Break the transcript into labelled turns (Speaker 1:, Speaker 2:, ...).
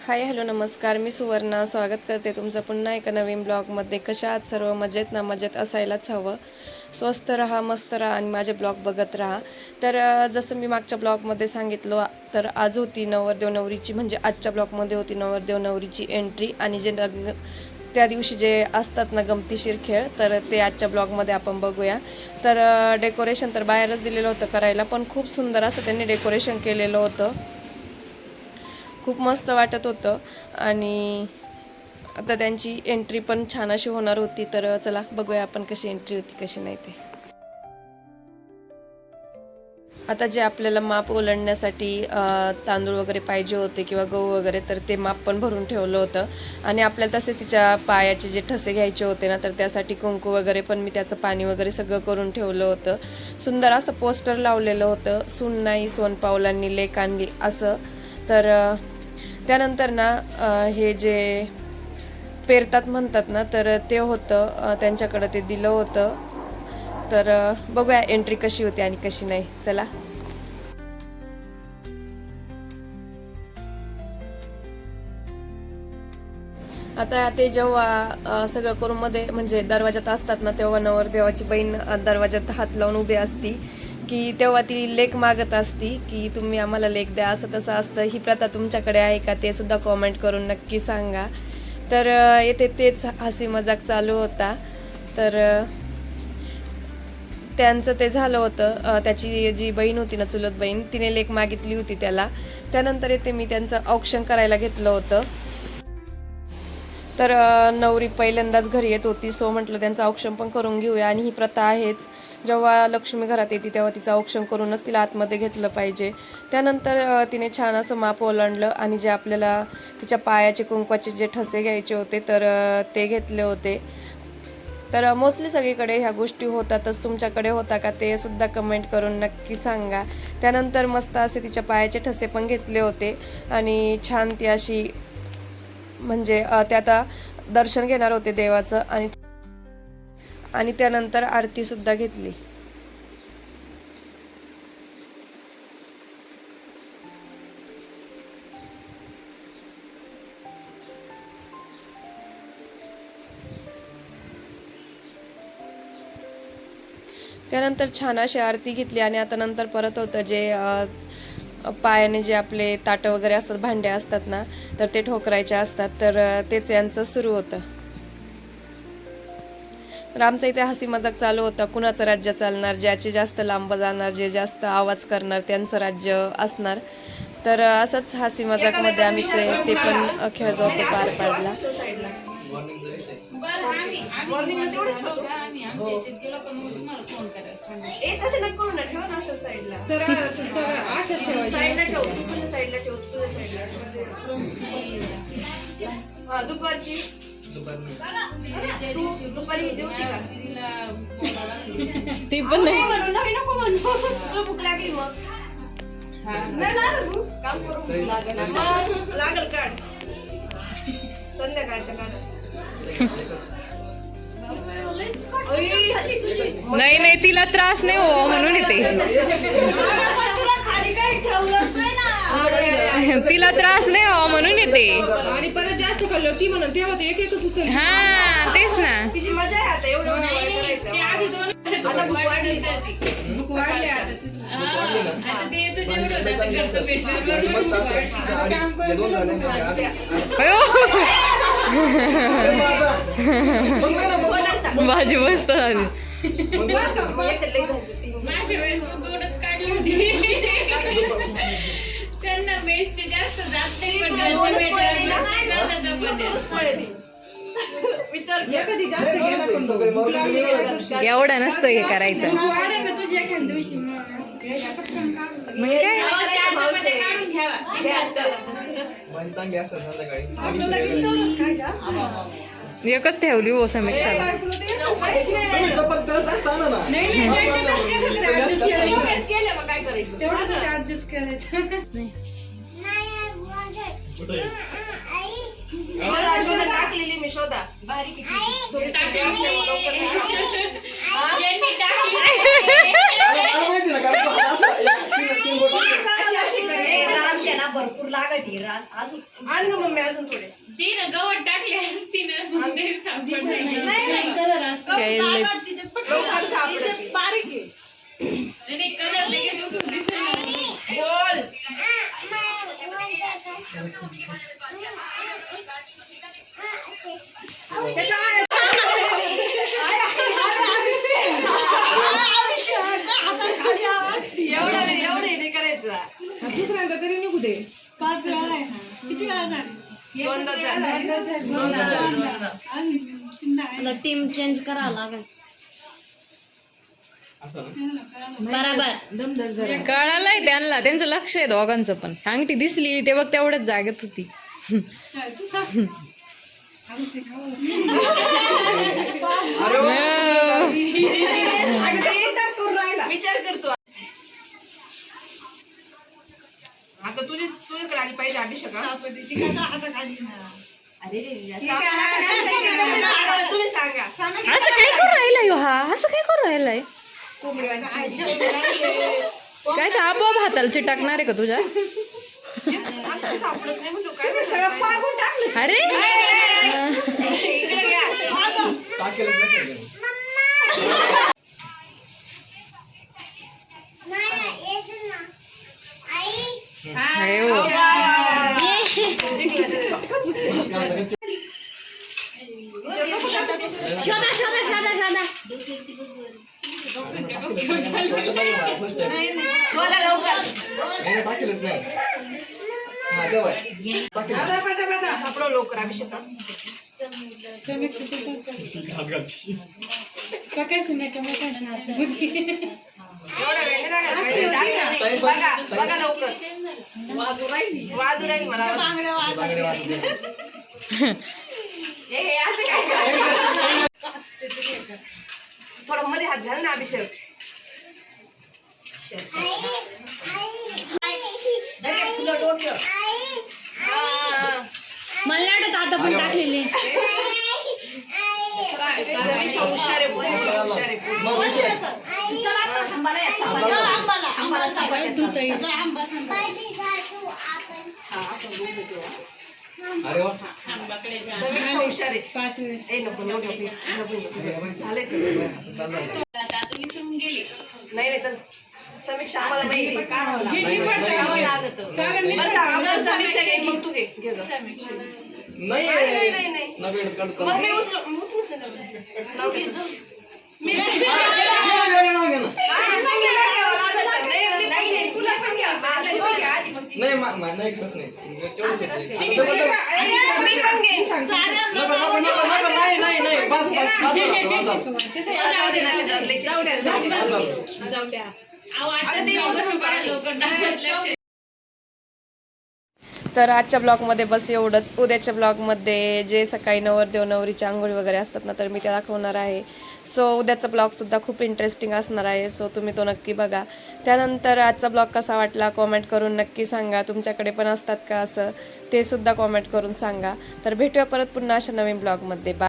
Speaker 1: Hi hello नमस्कार, मी सुवर्णा स्वागत करते तुमचं पुन्हा एका नवीन ब्लॉगमध्ये. कशा आहात सर्व? मजेत ना? मजेत असायलाच हवं. स्वस्त राहा, मस्त राहा आणि माझे ब्लॉग बघत राहा. तर जसं मी मागच्या ब्लॉगमध्ये सांगितलं, तर आज होती नवरदेव नवरीची, म्हणजे आजच्या ब्लॉगमध्ये होती नवरदेव नवरीची एंट्री. आणि जे त्या दिवशी जे असतात ना गमतीशीर खेळ, तर ते आजच्या ब्लॉगमध्ये आपण बघूया. तर डेकोरेशन तर बाहेरच दिलेलं होतं करायला, पण खूप सुंदर असं त्यांनी डेकोरेशन केलेलं होतं. खूप मस्त वाटत होतं. आणि आता त्यांची एंट्री पण छान अशी होणार होती. तर चला बघूया आपण कशी एंट्री होती कशी नाही ते. आता जे आपल्याला माप ओलांडण्यासाठी तांदूळ वगैरे पाहिजे होते किंवा गहू वगैरे, तर ते माप पण भरून ठेवलं होतं. आणि आपल्याला तसे तिच्या पायाचे जे ठसे घ्यायचे होते ना, तर त्यासाठी कुंकू वगैरे पण मी त्याचं पाणी वगैरे सगळं करून ठेवलं होतं. सुंदर असं पोस्टर लावलेलं होतं, सून नाही सोन पावलांनी लेक आणली असं. तर त्यानंतर ना हे जे पेरतात म्हणतात ना, तर ते होतं त्यांच्याकडं, ते दिलं होतं. तर बघूया एंट्री कशी होती आणि कशी नाही. चला. आता ते जेव्हा सगळं करून मध्ये म्हणजे दरवाजात असतात ना, तेव्हा नवरदेवाची बहीण दरवाजात हात लावून उभी असती, की तेव्हा ती लेक मागत असती की तुम्ही आम्हाला लेक द्या, असं तसं असतं. ही प्रथा तुमच्याकडे आहे का ते सुद्धा कॉमेंट करून नक्की सांगा. तर येथे तेच हसी मजाक चालू होता. तर त्यांचं ते झालं होतं. त्याची जी बहीण होती ना, चुलत बहीण, तिने लेक मागितली होती त्याला. त्यानंतर येते मी त्यांचं औक्षण करायला घेतलं होतं. तर नवरी पहिल्यांदाच घरी येत होती, सो म्हटलं त्यांचं औक्षण पण करून घेऊया. आणि ही प्रथा आहेच, जेव्हा लक्ष्मी घरात येते तेव्हा तिचं औक्षण करूनच तिला आतमध्ये घेतलं पाहिजे. त्यानंतर तिने छान असं माप ओलांडलं आणि जे आपल्याला तिच्या पायाचे कुंकवाचे जे ठसे घ्यायचे होते, तर ते घेतले होते. तर मोस्टली सगळीकडे ह्या गोष्टी होतातच. तुमच्याकडे होता का ते सुद्धा कमेंट करून नक्की सांगा. त्यानंतर मस्त असे तिच्या पायाचे ठसे पण घेतले होते. आणि छान ती अशी म्हणजे ते आता दर्शन घेणार होते देवाचं. आणि त्यानंतर आरती सुद्धा घेतली. त्यानंतर छान अशी आरती घेतली. आणि आता नंतर परत होतं जे पायाने जे आपले ताटं वगैरे असतात, भांडे असतात ना, तर ते ठोकरायचे असतात. तर तेच यांचं सुरू होतं. तर आमचा इथे हसी मजाक चालू होता, कुणाचं राज्य चालणार, ज्याचे जास्त लांब जाणार, जे जास्त आवाज करणार त्यांचं राज्य असणार. तर असंच हसी मजाकमध्ये आम्ही ते पण खेळ जो तो पार पाडला. दुपारची दुपारी ती पण नाही नको म्हणून भूक लागली. मग काम करून लागल काढ संध्याकाळच्या काढ.
Speaker 2: नाही नाही, तिला त्रास नाही हो म्हणून येते. तिला त्रास नाही हो म्हणून येते.
Speaker 1: आणि परत जास्त खाल्लं ती म्हणून तेव्हा ते एक एकच उचल.
Speaker 2: हा तेच ना.
Speaker 1: तिची मजा आहे आता एवढं आता भूक वाढली. भूक वाढली
Speaker 2: भाजी मस्त झाली.
Speaker 3: त्यांना बेसचे जास्त जात नाही, पण
Speaker 2: एवढं नसतं हे करायचं. एकच ठेवली हो समीक्षाला.
Speaker 1: टाकलेली मी शोधा बारीक
Speaker 4: आहे ना भरपूर लागत ही रास अजून
Speaker 1: आण ग मम्मी अजून थोडे.
Speaker 3: ती ना गवत टाकली असती ना मग ते सापडलं नाही.
Speaker 1: लवकर सापडते.
Speaker 3: आणि कलर लगेच उठून दिसेल ना.
Speaker 1: बोल. एवढं हे नाही करायचं.
Speaker 2: दुसऱ्यांदा तरी निघू दे.
Speaker 3: 5 वेळा आहे ना. किती वेळा झाले?
Speaker 1: दोनदा झालं.
Speaker 4: टीम चेंज करावं लागेल बरोबर.
Speaker 2: कळालंय त्यांना, त्यांचं लक्ष आहे दोघांचं पण. अंगठी दिसली ते बघ तेवढ्याच जागेत होती.
Speaker 1: विचार करतो आता तुझ्याकडे आली पाहिजे अभिषेक. तुम्ही सांगा.
Speaker 2: असं काय करू राहिलाय हो हा? असं काय करू राहिलाय? काय आपोआप हाताला चिटकणार आहे का तुझ्या?
Speaker 1: सापडत नाही म्हणतो काय सगळं पागून टाकलं.
Speaker 2: अरे
Speaker 1: इकडे घ्या.
Speaker 2: हाय हो.
Speaker 4: शोधा शोधा शोधा शोधा
Speaker 1: शोधा लवकर. सापडव लवकर अभिषेक. एवढा वेळ नाही लागत पाहिजे. बघा बघा लवकर. वाजू राहील मला. हे असं काय करायचं? थोडं मध्ये हात घाल ना अभिषेक.
Speaker 4: तुला डोक्यावर मला वाटत आता पण टाकलेले
Speaker 1: समीक्षा हुशार आहे, हुशार आहे. समीक्षा हुशार आहे. ए नको नको झालंय सगळं.
Speaker 3: आता विसरून गेली.
Speaker 1: नाही नाही चल. समीक्षा आम्हाला माहिती आहे. काढावं लागतं. बरं का, अगं समीक्षा घे मग तू घे. घे गं. नाही नाही नाही मग मी उचलून नाव घे जा. मी नाही तुला पण घ्या. आधी मग ती
Speaker 5: नाही नाही खरंच नाही
Speaker 1: मी पण घेईन.
Speaker 5: नाही बस
Speaker 1: जाऊ द्या.
Speaker 3: अहो, आता ते लवकर टाकलं.
Speaker 1: तर आजच्या ब्लॉगमध्ये बस एवढंच. उद्याच्या ब्लॉगमध्ये जे सकाळी नवरदेव नवरीची आंघोळी वगैरे असतात ना, तर मी त्या दाखवणार आहे. सो उद्याचा ब्लॉगसुद्धा खूप इंटरेस्टिंग असणार आहे. सो तुम्ही तो नक्की बघा. त्यानंतर आजचा ब्लॉग कसा वाटला कॉमेंट करून नक्की सांगा. तुमच्याकडे पण असतात का असं, ते सुद्धा कॉमेंट करून सांगा. तर भेटूया परत पुन्हा अशा नवीन ब्लॉगमध्ये. बाय.